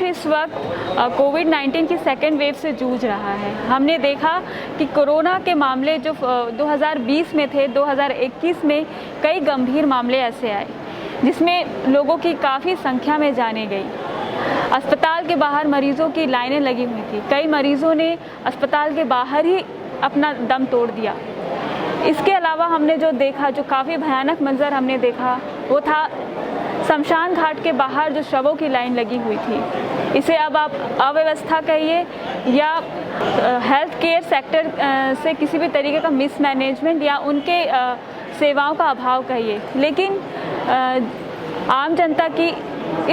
विश्व इस वक्त कोविड-19 की सेकेंड वेव से जूझ रहा है। हमने देखा कि कोरोना के मामले जो 2020 में थे, 2021 में कई गंभीर मामले ऐसे आए जिसमें लोगों की काफ़ी संख्या में जानें गई। अस्पताल के बाहर मरीजों की लाइनें लगी हुई थी। कई मरीजों ने अस्पताल के बाहर ही अपना दम तोड़ दिया। इसके अलावा हमने जो देखा, जो काफ़ी भयानक मंजर हमने देखा, वो था शमशान घाट के बाहर जो शवों की लाइन लगी हुई थी। इसे अब आप अव्यवस्था कहिए या हेल्थ केयर सेक्टर से किसी भी तरीके का मिसमैनेजमेंट या उनके सेवाओं का अभाव कहिए, लेकिन आम जनता की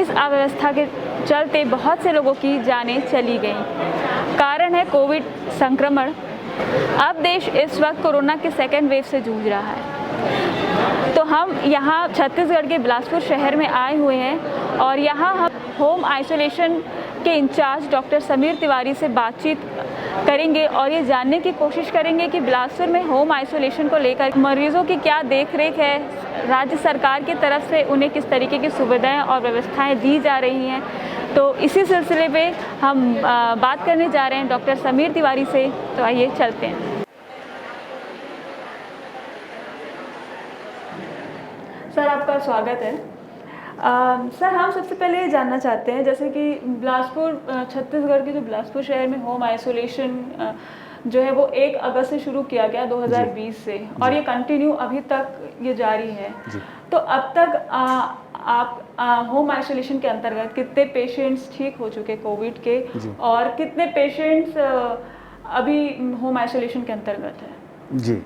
इस अव्यवस्था के चलते बहुत से लोगों की जानें चली गईं। कारण है कोविड संक्रमण। अब देश इस वक्त कोरोना के सेकेंड वेव से जूझ रहा है। तो हम यहाँ छत्तीसगढ़ के बिलासपुर शहर में आए हुए हैं और यहाँ हम होम आइसोलेशन के इंचार्ज डॉक्टर समीर तिवारी से बातचीत करेंगे और ये जानने की कोशिश करेंगे कि बिलासपुर में होम आइसोलेशन को लेकर मरीजों की क्या देखरेख है, राज्य सरकार की तरफ से उन्हें किस तरीके की सुविधाएं और व्यवस्थाएं दी जा रही हैं। तो इसी सिलसिले में हम बात करने जा रहे हैं डॉक्टर समीर तिवारी से। तो आइए चलते हैं। सर, आपका स्वागत है। सर, हम सबसे पहले ये जानना चाहते हैं, जैसे कि बिलासपुर छत्तीसगढ़ के जो बिलासपुर शहर में होम आइसोलेशन जो है वो 1 अगस्त से शुरू किया गया 2020 से, और ये कंटिन्यू अभी तक ये जारी है। तो अब तक आप होम आइसोलेशन के अंतर्गत कितने पेशेंट्स ठीक हो चुके कोविड के और कितने पेशेंट्स अभी होम आइसोलेशन के अंतर्गत है? जी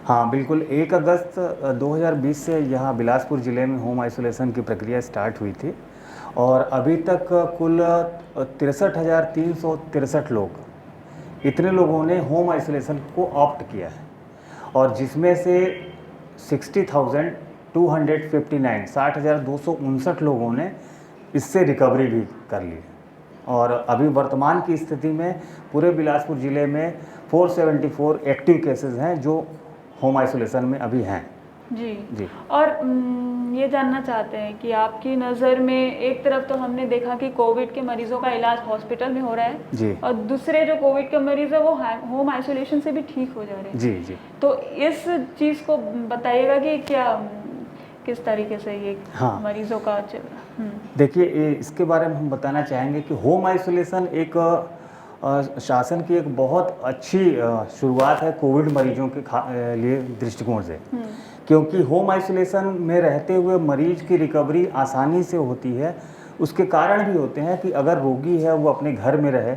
हाँ, बिल्कुल। 1 अगस्त 2020 से यहाँ बिलासपुर ज़िले में होम आइसोलेशन की प्रक्रिया स्टार्ट हुई थी और अभी तक कुल 63,363 लोग, इतने लोगों ने होम आइसोलेशन को ऑप्ट किया है और जिसमें से 60,259 लोगों ने इससे रिकवरी भी कर ली और अभी वर्तमान की स्थिति में पूरे बिलासपुर ज़िले में 474 एक्टिव केसेस हैं जो होम आइसोलेशन में अभी हैं। जी। और ये जानना चाहते हैं कि आपकी नज़र में एक तरफ तो हमने देखा कि कोविड के मरीजों का इलाज हॉस्पिटल में हो रहा है जी, और दूसरे जो कोविड के मरीज है वो होम आइसोलेशन से भी ठीक हो जा रहे हैं। जी। तो इस चीज़ को बताइएगा कि क्या किस तरीके से ये मरीजों का देखिए, इसके बारे में हम बताना चाहेंगे कि होम आइसोलेशन एक शासन की एक बहुत अच्छी शुरुआत है कोविड मरीजों के लिए दृष्टिकोण से, क्योंकि होम आइसोलेशन में रहते हुए मरीज की रिकवरी आसानी से होती है। उसके कारण भी होते हैं कि अगर रोगी है वो अपने घर में रहे,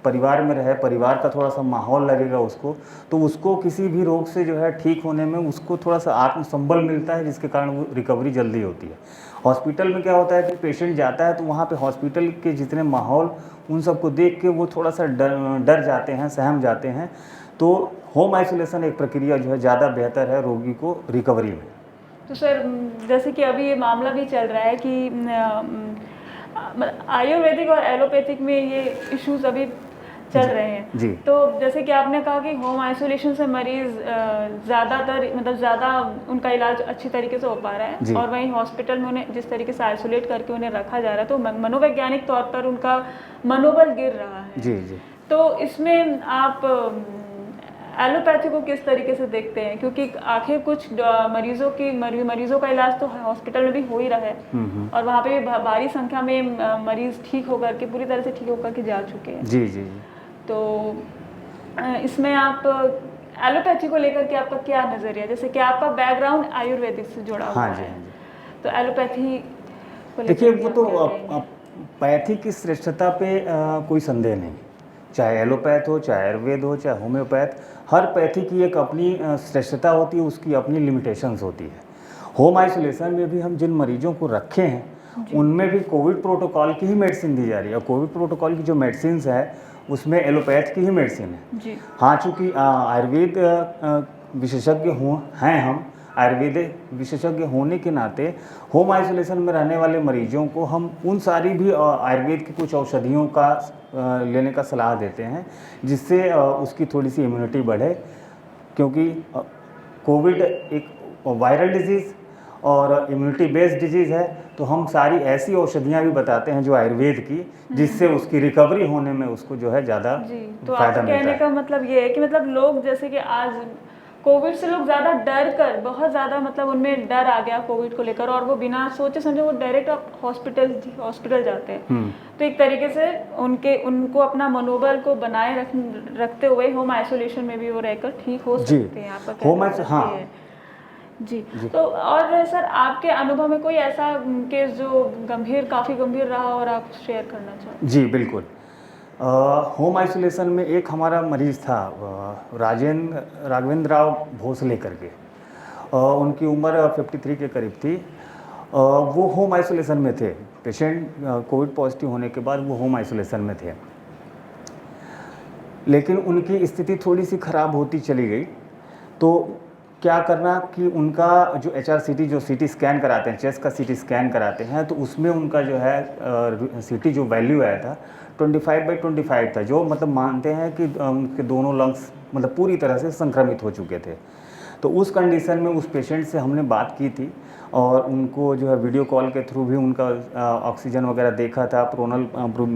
परिवार में रहे, परिवार का थोड़ा सा माहौल लगेगा उसको, तो उसको किसी भी रोग से जो है ठीक होने में उसको थोड़ा सा आत्मसंबल मिलता है, जिसके कारण वो रिकवरी जल्दी होती है। हॉस्पिटल में क्या होता है कि पेशेंट जाता है तो वहाँ पे हॉस्पिटल के जितने माहौल उन सबको देख के वो थोड़ा सा डर जाते हैं, सहम जाते हैं। तो होम आइसोलेशन एक प्रक्रिया जो है ज़्यादा बेहतर है रोगी को रिकवरी में। तो सर, जैसे कि अभी ये मामला भी चल रहा है कि आयुर्वेदिक और एलोपैथिक में ये इश्यूज अभी चल रहे हैं जी। तो जैसे कि आपने कहा कि होम आइसोलेशन से मरीज ज़्यादातर ज़्यादा उनका इलाज अच्छी तरीके से हो पा रहा है और वहीं हॉस्पिटल में उन्हें जिस तरीके से आइसोलेट करके उन्हें रखा जा रहा है तो मनोवैज्ञानिक तौर पर उनका मनोबल गिर रहा है। जी। तो इसमें आप एलोपैथी को किस तरीके से देखते हैं, क्योंकि आखिर कुछ मरीजों का इलाज तो हॉस्पिटल में भी हो ही रहा है और वहाँ पे भारी संख्या में मरीज ठीक होकर के पूरी तरह से ठीक होकर के जा चुके हैं। जी। तो इसमें आप एलोपैथी को लेकर के आपका क्या नज़रिया, जैसे कि आपका बैकग्राउंड आयुर्वेदिक से जुड़ा हुआ है, तो एलोपैथी को देखिए, वो तो पैथी की श्रेष्ठता पे कोई संदेह नहीं, चाहे एलोपैथ हो, चाहे आयुर्वेद हो, चाहे होम्योपैथ, हर पैथी की एक अपनी श्रेष्ठता होती है, उसकी अपनी लिमिटेशंस होती है। होम आइसोलेशन में भी हम जिन मरीजों को रखे हैं उनमें भी कोविड प्रोटोकॉल की ही मेडिसिन दी जा रही है और कोविड प्रोटोकॉल की जो मेडिसिन है उसमें एलोपैथ की ही मेडिसिन है। हाँ, चूँकि आयुर्वेद विशेषज्ञ हैं, हम आयुर्वेद विशेषज्ञ होने के नाते होम आइसोलेशन में रहने वाले मरीजों को हम उन सारी भी आयुर्वेद की कुछ औषधियों का लेने का सलाह देते हैं, जिससे उसकी थोड़ी सी इम्यूनिटी बढ़े, क्योंकि कोविड एक वायरल डिजीज़ और इम्यूनिटी बेस्ड डिजीज़ है, तो हम सारी ऐसी औषधियाँ भी बताते हैं जो आयुर्वेद की, जिससे उसकी रिकवरी होने में उसको जो है ज़्यादा जी, तो फायदा आपके मिलता कहने है। का मतलब ये है कि मतलब लोग जैसे कि आज कोविड से लोग ज़्यादा डर कर, बहुत ज़्यादा मतलब उनमें डर आ गया कोविड को लेकर, और वो बिना सोचे समझे वो डायरेक्ट हॉस्पिटल जाते हैं। तो एक तरीके से उनको अपना मनोबल को बनाए रखते हुए होम आइसोलेशन में भी वो रहकर ठीक हो जी, सकते हैं। आपका होम कहना आइसो मतलब हाँ। ये है। जी, तो और सर आपके अनुभव में कोई ऐसा केस जो काफ़ी गंभीर रहा और आप शेयर करना चाहो? जी, बिल्कुल। होम आइसोलेशन में एक हमारा मरीज़ था, राघवेंद्र राव भोसले करके। उनकी उम्र 53 के करीब थी। वो होम आइसोलेशन में थे। पेशेंट कोविड पॉजिटिव होने के बाद वो होम आइसोलेशन में थे। लेकिन उनकी स्थिति थोड़ी-सी ख़राब होती चली गई। तो क्या करना कि उनका जो HRCT जो सीटी स्कैन कराते हैं, चेस्ट का सीटी स्कैन कराते हैं, तो उसमें उनका जो है सीटी जो वैल्यू आया था 25/25 था, जो मतलब मानते हैं कि उनके दोनों लंग्स मतलब पूरी तरह से संक्रमित हो चुके थे। तो उस कंडीशन में उस पेशेंट से हमने बात की थी और उनको जो है वीडियो कॉल के थ्रू भी उनका ऑक्सीजन वगैरह देखा था, प्रोनल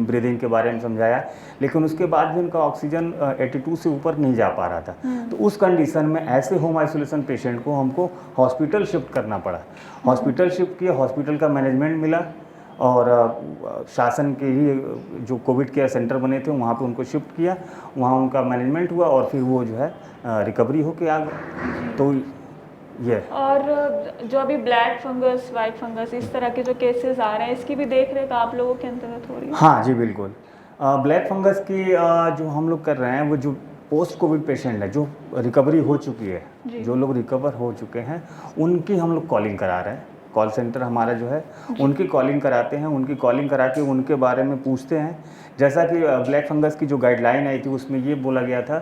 ब्रीदिंग के बारे में समझाया, लेकिन उसके बाद भी उनका ऑक्सीजन 82 से ऊपर नहीं जा पा रहा था। तो उस कंडीशन में ऐसे होम आइसोलेशन पेशेंट को हमको हॉस्पिटल शिफ्ट करना पड़ा। हॉस्पिटल शिफ्ट किया, हॉस्पिटल का मैनेजमेंट मिला और शासन के ही जो कोविड केयर सेंटर बने थे वहाँ पे उनको शिफ्ट किया, वहाँ उनका मैनेजमेंट हुआ और फिर वो जो है रिकवरी होके आ गए। तो ये और जो अभी ब्लैक फंगस, वाइट फंगस, इस तरह के जो केसेस आ रहे हैं, इसकी भी देख रेख आप लोगों के अंतर्गत हो रही है? हाँ जी, बिल्कुल। ब्लैक फंगस की जो हम लोग कर रहे हैं, वो जो पोस्ट कोविड पेशेंट है, जो रिकवरी हो चुकी है, जो लोग रिकवर हो चुके हैं, उनकी हम लोग कॉलिंग करा रहे हैं। कॉल सेंटर हमारा जो है, उनकी कॉलिंग कराते हैं, उनकी कॉलिंग करा के उनके बारे में पूछते हैं। जैसा कि ब्लैक फंगस की जो गाइडलाइन आई थी, उसमें ये बोला गया था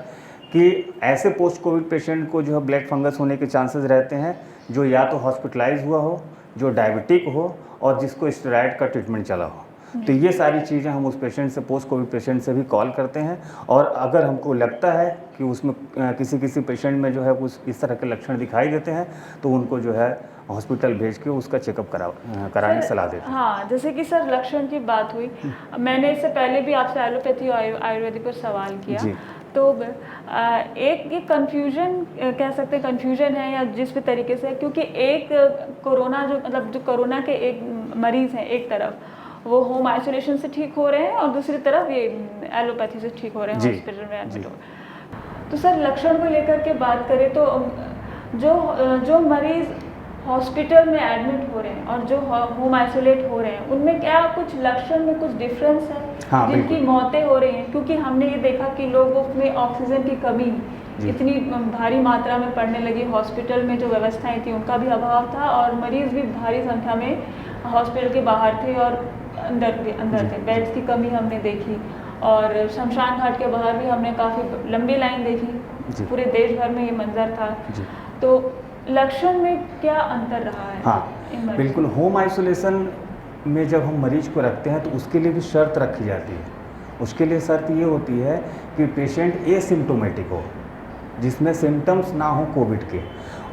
कि ऐसे पोस्ट कोविड पेशेंट को जो है ब्लैक फंगस होने के चांसेस रहते हैं जो या तो हॉस्पिटलाइज हुआ हो, जो डायबिटिक हो और जिसको स्टेरॉइड का ट्रीटमेंट चला हो। तो ये सारी चीज़ें हम उस पेशेंट से, पोस्ट कोविड पेशेंट से भी कॉल करते हैं, और अगर हमको लगता है कि उसमें किसी पेशेंट में जो है कुछ इस तरह के लक्षण दिखाई देते हैं, तो उनको जो है हॉस्पिटल भेज के उसका चेकअप कराने की सलाह देते हैं। हाँ, जैसे कि सर लक्षण की बात हुई, मैंने इससे पहले भी आपसे एलोपैथी और आयुर्वेदिक पर सवाल किया। तो एक ये कन्फ्यूजन कह सकते हैं, कन्फ्यूजन है या जिस भी तरीके से, क्योंकि एक कोरोना जो कोरोना के एक मरीज़ हैं, एक तरफ वो होम आइसोलेशन से ठीक हो रहे हैं और दूसरी तरफ ये एलोपैथी से ठीक हो रहे हैं हॉस्पिटल में एडमिट हो। तो सर लक्षण को लेकर के बात करें तो जो मरीज़ हॉस्पिटल में एडमिट हो रहे हैं और जो होम आइसोलेट हो रहे हैं, उनमें क्या कुछ लक्षण में कुछ डिफरेंस है? हाँ, जिनकी मौतें हो रही हैं, क्योंकि हमने ये देखा कि लोगों में ऑक्सीजन की कमी इतनी भारी मात्रा में पड़ने लगी, हॉस्पिटल में जो व्यवस्थाएं थी उनका भी अभाव था और मरीज़ भी भारी संख्या में हॉस्पिटल के बाहर थे और अंदर थे। बेड्स की कमी हमने देखी और शमशान घाट के बाहर भी हमने काफ़ी लंबी लाइन देखी। पूरे देश भर में ये मंजर था। तो लक्षण में क्या अंतर रहा है? हाँ, बिल्कुल। होम आइसोलेशन में जब हम मरीज को रखते हैं तो उसके लिए भी शर्त रखी जाती है। उसके लिए शर्त ये होती है कि पेशेंट एसिम्प्टोमेटिक हो, जिसमें सिम्टम्स ना हो कोविड के,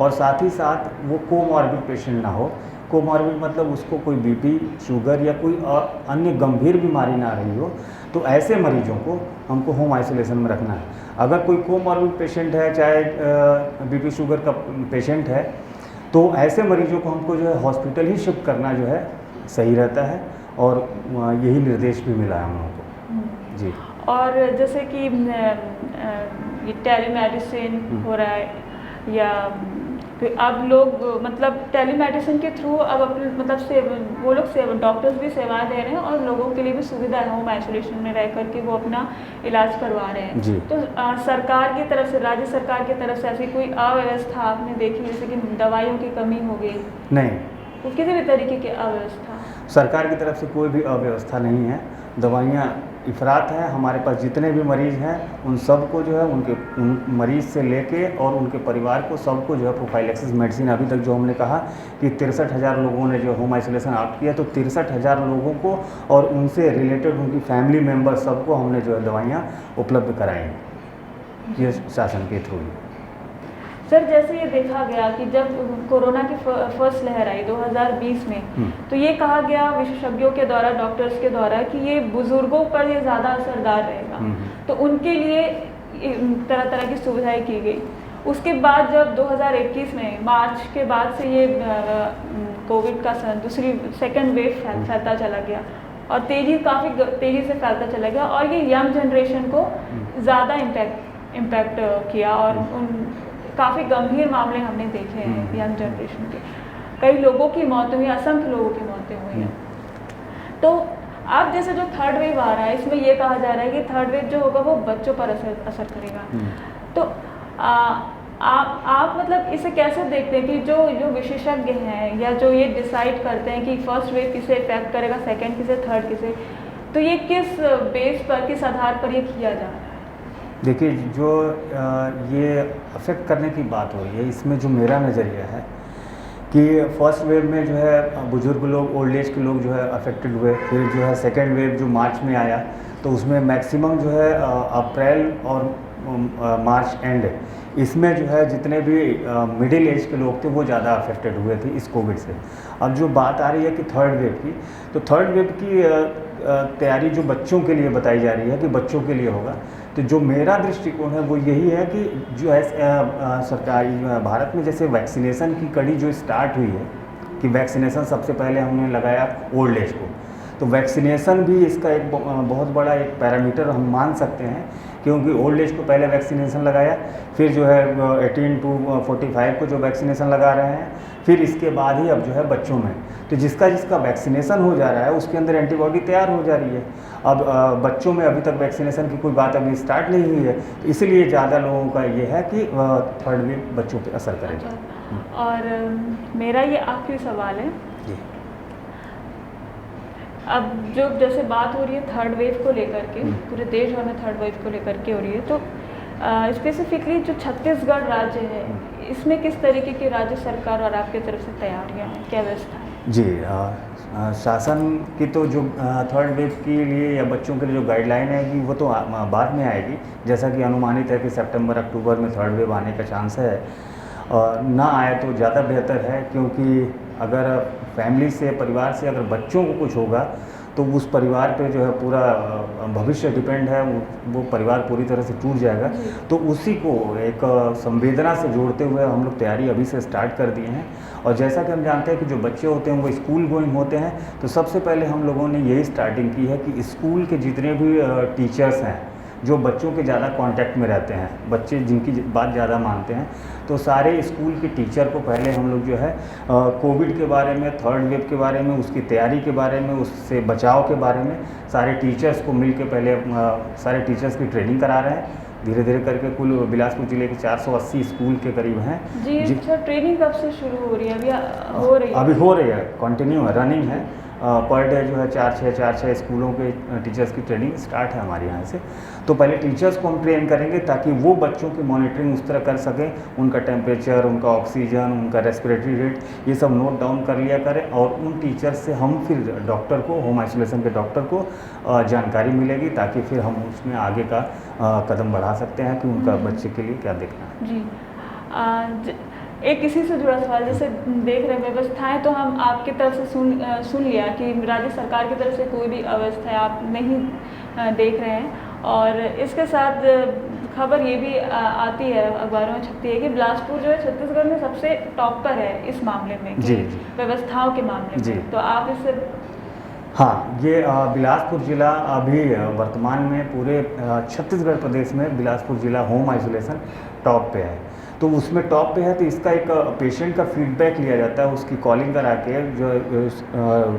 और साथ ही साथ वो कोमॉर्बिड पेशेंट ना हो। कोमॉर्बिड मतलब उसको कोई बीपी, शुगर या कोई अन्य गंभीर बीमारी ना रही हो। तो ऐसे मरीजों को हमको होम आइसोलेशन में रखना है। अगर कोई कोमॉर्बिड पेशेंट है, चाहे बीपी शुगर का पेशेंट है, तो ऐसे मरीजों को हमको जो है हॉस्पिटल ही शिफ्ट करना जो है सही रहता है, और यही निर्देश भी मिला है हम लोगों को। जी। और जैसे कि ये टेलीमेडिसिन हो रहा है, या अब लोग मतलब टेलीमेडिसिन के थ्रू अब अपने मतलब वो लोग डॉक्टर्स भी सेवाएं दे रहे हैं और लोगों के लिए भी सुविधा है होम आइसोलेशन में रह करके वो अपना इलाज करवा रहे हैं। जी। तो सरकार की तरफ से, राज्य सरकार की तरफ से ऐसी कोई अव्यवस्था आपने देखी, जैसे कि दवाइयों की कमी हो गई? नहीं, वो किसी भी तरीके की अव्यवस्था सरकार की तरफ से कोई भी अव्यवस्था नहीं है। दवाइयाँ इफरात हैं। हमारे पास जितने भी मरीज़ हैं उन सबको जो है उन मरीज़ से लेके और उनके परिवार को सबको जो है प्रोफाइलैक्सिस मेडिसिन, अभी तक जो हमने कहा कि 63,000 लोगों ने जो होम आइसोलेशन ऑप्ट किया, तो 63,000 लोगों को और उनसे रिलेटेड उनकी फैमिली मेम्बर सबको हमने जो है दवाइयाँ उपलब्ध कराई हैं, ये शासन के थ्रू। सर जैसे ये देखा गया कि जब कोरोना की फर्स्ट लहर आई 2020 में, तो ये कहा गया विशेषज्ञों के द्वारा, डॉक्टर्स के द्वारा कि ये बुजुर्गों पर ये ज़्यादा असरदार रहेगा, तो उनके लिए तरह तरह की सुविधाएं की गई। उसके बाद जब 2021 में मार्च के बाद से ये कोविड का सेकेंड वेव फैलता चला गया और काफ़ी तेज़ी से फैलता चला गया, और ये यंग जनरेशन को ज़्यादा इम्पैक्ट किया, और काफ़ी गंभीर मामले हमने देखे हैं यंग जनरेशन के। कई लोगों की मौत हुई, असंख्य लोगों की मौतें हुई हैं। तो अब जैसे जो थर्ड वेव आ रहा है, इसमें ये कहा जा रहा है कि थर्ड वेव जो होगा वो बच्चों पर असर करेगा। तो आप मतलब इसे कैसे देखते हैं कि जो विशेषज्ञ हैं या जो ये डिसाइड करते हैं कि फर्स्ट वेव किसे इफेक्ट करेगा, सेकेंड किसे, थर्ड किसे, तो ये किस बेस पर, किस आधार पर ये किया जा रहा है? देखिए, जो ये अफेक्ट करने की बात हो रही है, इसमें जो मेरा नज़रिया है कि फर्स्ट वेव में जो है बुज़ुर्ग लोग, ओल्ड एज के लोग जो है अफेक्टेड हुए। फिर जो है सेकेंड वेव जो मार्च में आया, तो उसमें मैक्सिमम जो है अप्रैल और मार्च एंड, इसमें जो है जितने भी मिडिल एज के लोग थे वो ज़्यादा अफेक्टेड हुए थे इस कोविड से। अब जो बात आ रही है कि थर्ड वेव की, तो थर्ड वेव की तैयारी जो बच्चों के लिए बताई जा रही है कि बच्चों के लिए होगा, तो जो मेरा दृष्टिकोण है वो यही है कि जो है सरकारी भारत में जैसे वैक्सीनेशन की कड़ी जो स्टार्ट हुई है कि वैक्सीनेशन सबसे पहले हमने लगाया ओल्ड एज को, तो वैक्सीनेशन भी इसका एक बहुत बड़ा एक पैरामीटर हम मान सकते हैं, क्योंकि ओल्ड एज को पहले वैक्सीनेशन लगाया, फिर जो है 18 to 45 को जो वैक्सीनेशन लगा रहे हैं, फिर इसके बाद ही अब जो है बच्चों में, तो जिसका वैक्सीनेशन हो जा रहा है उसके अंदर एंटीबॉडी तैयार हो जा रही है। अब बच्चों में अभी तक वैक्सीनेशन की कोई बात अभी स्टार्ट नहीं हुई है, तो इसलिए ज़्यादा लोगों का ये है कि थर्ड वेव बच्चों पर असर करेगा। और मेरा ये आखिरी सवाल है जी। अब जो जैसे बात हो रही है थर्ड वेव को लेकर के, पूरे देश भर में थर्ड वेव को लेकर के हो रही है, तो स्पेसिफिकली जो छत्तीसगढ़ राज्य है, इसमें किस तरीके की राज्य सरकार और आपकी तरफ से तैयारियां हैं, क्या व्यवस्था है? जी, शासन की तो जो थर्ड वेव के लिए या बच्चों के लिए जो गाइडलाइन है कि वो तो बाद में आएगी, जैसा कि अनुमानित है कि सितंबर अक्टूबर में थर्ड वेव आने का चांस है। ना आए तो ज़्यादा बेहतर है, क्योंकि अगर फैमिली से, परिवार से अगर बच्चों को कुछ होगा तो उस परिवार पे जो है पूरा भविष्य डिपेंड है, वो परिवार पूरी तरह से टूट जाएगा। तो उसी को एक संवेदना से जोड़ते हुए हम लोग तैयारी अभी से स्टार्ट कर दिए हैं। और जैसा कि हम जानते हैं कि जो बच्चे होते हैं वो स्कूल गोइंग होते हैं, तो सबसे पहले हम लोगों ने यही स्टार्टिंग की है कि स्कूल के जितने भी टीचर्स हैं जो बच्चों के ज़्यादा कांटेक्ट में रहते हैं, बच्चे जिनकी बात ज़्यादा मानते हैं, तो सारे स्कूल के टीचर को पहले हम लोग जो है कोविड के बारे में, थर्ड वेव के बारे में, उसकी तैयारी के बारे में, उससे बचाव के बारे में सारे टीचर्स को मिल के पहले सारे टीचर्स की ट्रेनिंग करा रहे हैं। धीरे धीरे करके कुल बिलासपुर जिले के 480 स्कूल के करीब हैं। जी सर, ट्रेनिंग कब से शुरू हो रही है? अभी हो रही है, कंटिन्यू है, रनिंग है। पर डे जो है 4-6 स्कूलों के टीचर्स की ट्रेनिंग स्टार्ट है हमारे यहाँ से। तो पहले टीचर्स को हम ट्रेन करेंगे ताकि वो बच्चों की मॉनिटरिंग उस तरह कर सकें, उनका टेम्परेचर, उनका ऑक्सीजन, उनका रेस्पिरेटरी रेट, ये सब नोट डाउन कर लिया करें। और उन टीचर्स से हम फिर डॉक्टर को, होम आइसोलेशन के डॉक्टर को जानकारी मिलेगी, ताकि फिर हम उसमें आगे का कदम बढ़ा सकते हैं कि उनका बच्चे के लिए क्या देखना है। जी, एक इसी से जुड़ा सवाल, जैसे देख रहे व्यवस्थाएं तो हम आपकी तरफ से सुन लिया कि राज्य सरकार की तरफ से कोई भी अव्यवस्था आप नहीं देख रहे हैं, और इसके साथ खबर ये भी आती है, अखबारों में छपती है कि बिलासपुर जो है छत्तीसगढ़ में सबसे टॉप पर है इस मामले में, जी, व्यवस्थाओं के मामले में। तो आप इससे हाँ, ये बिलासपुर ज़िला अभी वर्तमान में पूरे छत्तीसगढ़ प्रदेश में बिलासपुर ज़िला होम आइसोलेशन टॉप पे है। तो उसमें टॉप पे है, तो इसका एक पेशेंट का फीडबैक लिया जाता है, उसकी कॉलिंग करा के, जो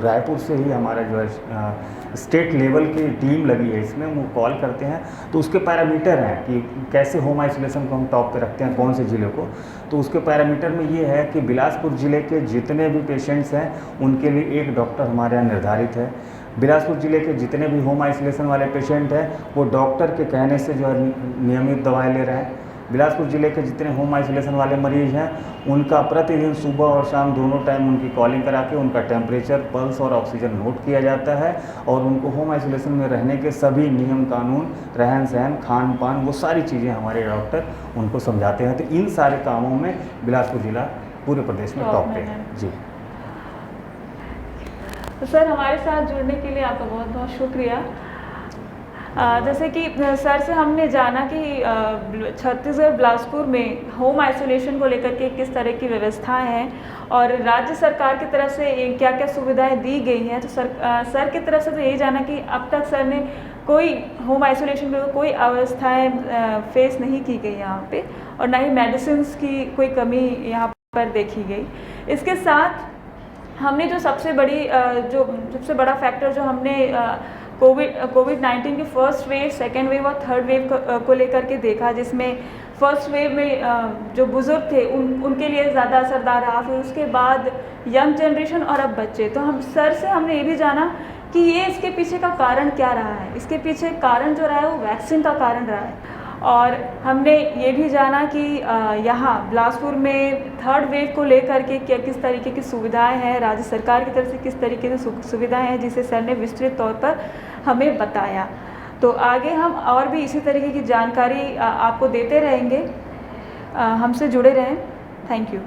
रायपुर से ही हमारा जो है स्टेट लेवल की टीम लगी है इसमें, वो कॉल करते हैं। तो उसके पैरामीटर हैं कि कैसे होम आइसोलेशन को हम टॉप पे रखते हैं, कौन से ज़िले को। तो उसके पैरामीटर में ये है कि बिलासपुर ज़िले के जितने भी पेशेंट्स हैं उनके लिए एक डॉक्टर हमारे यहाँ निर्धारित है। बिलासपुर ज़िले के जितने भी होम आइसोलेशन वाले पेशेंट हैं वो डॉक्टर के कहने से जो है नियमित दवाएं ले रहे हैं। बिलासपुर ज़िले के जितने होम आइसोलेशन वाले मरीज हैं उनका प्रतिदिन सुबह और शाम दोनों टाइम उनकी कॉलिंग करा के उनका टेम्परेचर, पल्स और ऑक्सीजन नोट किया जाता है और उनको होम आइसोलेशन में रहने के सभी नियम कानून, रहन सहन, खान पान, वो सारी चीज़ें हमारे डॉक्टर उनको समझाते हैं। तो इन सारे कामों में बिलासपुर ज़िला पूरे प्रदेश में टॉप पे है जी। तो सर, हमारे साथ जुड़ने के लिए आपका बहुत बहुत शुक्रिया। जैसे कि सर से हमने जाना कि छत्तीसगढ़ बिलासपुर में होम आइसोलेशन को लेकर के किस तरह की व्यवस्थाएं हैं और राज्य सरकार की तरफ से क्या क्या सुविधाएं दी गई हैं। तो सर की तरफ से तो यही जाना कि अब तक सर ने कोई होम आइसोलेशन में कोई अवस्थाएं फेस नहीं की गई यहाँ पे और ना ही मेडिसिन की कोई कमी यहाँ पर देखी गई। इसके साथ हमने जो सबसे बड़ा फैक्टर जो हमने कोविड-19 की फर्स्ट वेव, सेकेंड वेव और थर्ड वेव को लेकर के देखा, जिसमें फर्स्ट वेव में जो बुज़ुर्ग थे उनके लिए ज़्यादा असरदार रहा, फिर उसके बाद यंग जनरेशन और अब बच्चे। तो हमने ये भी जाना कि ये इसके पीछे का कारण क्या रहा है। इसके पीछे कारण जो रहा है वो वैक्सीन का कारण रहा है और हमने ये भी जाना कि यहाँ बिलासपुर में थर्ड वेव को लेकर के किस तरीके की सुविधाएं हैं, राज्य सरकार की तरफ से किस तरीके से सुविधाएं हैं, जिसे सर ने विस्तृत तौर पर हमें बताया। तो आगे हम और भी इसी तरीके की जानकारी आपको देते रहेंगे। हमसे जुड़े रहें। Thank you.